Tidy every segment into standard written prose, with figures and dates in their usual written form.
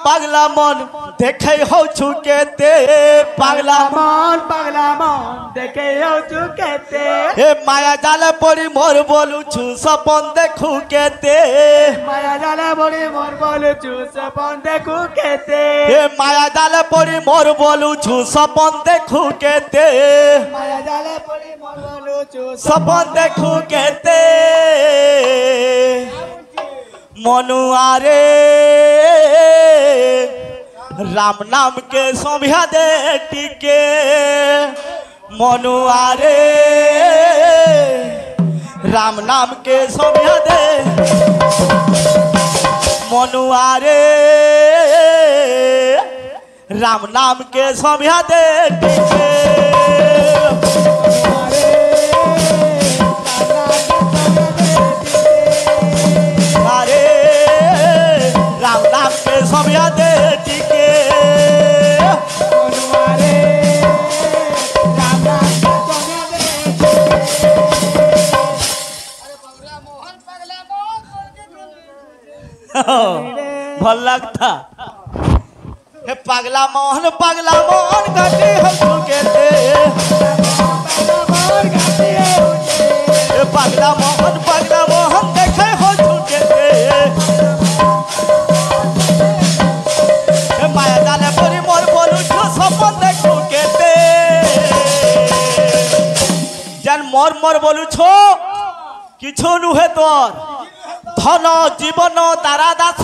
पागला मन देखे हो चुके ते पागला मन देखे हो चुके ते हे माया जाले पड़ी मोर बोलू छु सपन देखू के ते माया जाले पड़ी मोर बोलू छु सपन देखू के ते हे माया जाले पड़ी मोर बोलू छु सपन देखू के ते माया जाले पड़ी मोर बोलू छु सपन देखू के ते मनुआ रे राम नाम के सोमिया दे टिके मनुआ रे राम नाम के सोमिया दे मनुआ रे राम नाम के सोमिया दे टिके राम नाम के सोमिया दे टिके भल लगता हे पगला मोहन गाती हम चुके थे पगला मोहन देखे हो चुके थे माया जाले परी मोर बोलू छु सपन देखू के ते जन मोर बोलू छो किछु नुहे तोर धन जीवन तारा दास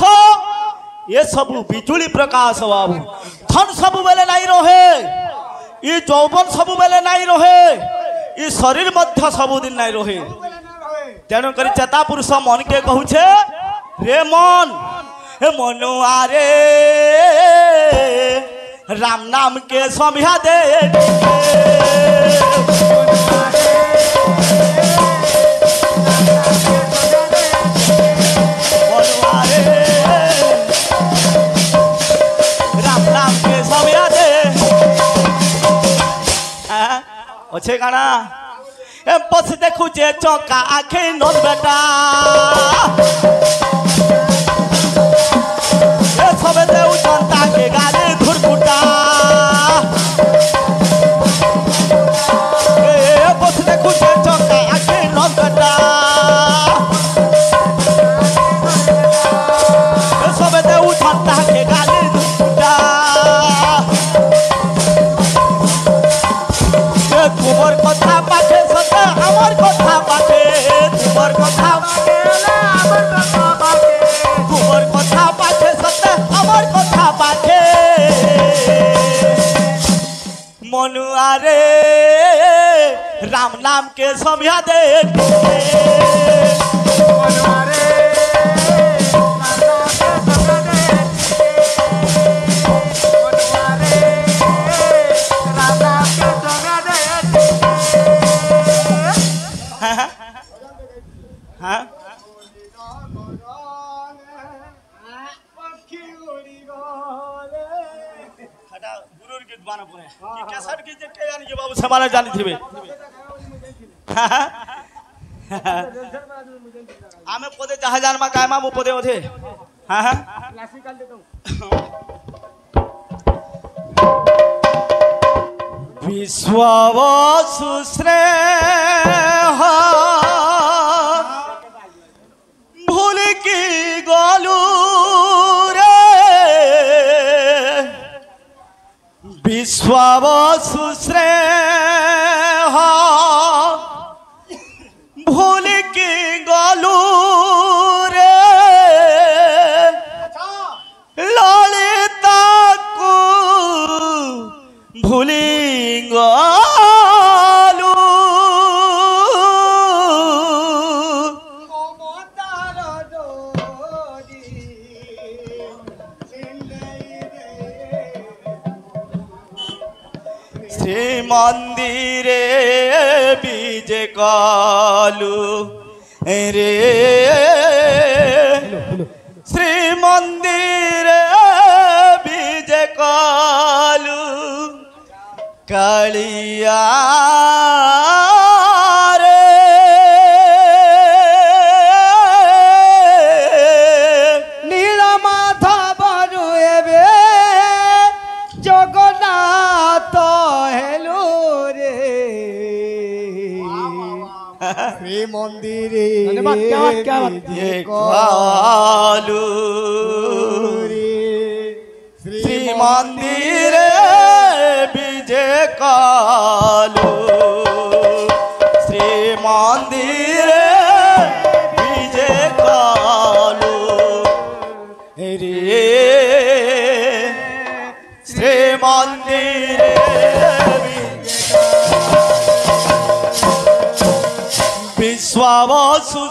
ये सबू बिजुली प्रकाश बाबू धन सबू बेले नहीं रहे ये जौवन सबू बेले नहीं रहे ये शरीर मध्य सबू दिन नहीं रहे तेणु करी चेता पुरुष मन के कहूछे रे मन हे मनुआ रे राम नाम के सोमिया दे राम नाम के सोमिया दे अच्छे गाना ए बस देखू जे चौका आखे नोन बेटा सबे देव जनता के गाले धुरकुटा बस देखू जे चौका आखे नोन बेटा सबे देव जनता के गाले धुरकुटा तुम्हार कथा पाखे सदा আমার কথা পাखे তোমার কথা পাखे তোমার কথা পাखे সदा আমার কথা পাखे मनुआ रे राम नाम के सोमिया दे मनुआ रे समाना जानी थी आमे पदे जहाजान मा कायमा मो पदे ओथे हां हां क्लासिकल देता हूं विश्ववसु श्रेय भूल की गलू रे विश्ववसु श्रेय भूल की गलू रे ललिता को भूली गलू श्री मंदिरे बीजे कालू रे श्री मंदिरे बीजे कालू कालिया रे क्या बात ये कालू श्री मंदिर विजय कालू श्री मंदिर विजय कालू रे श्री मंदिर विश्वावसु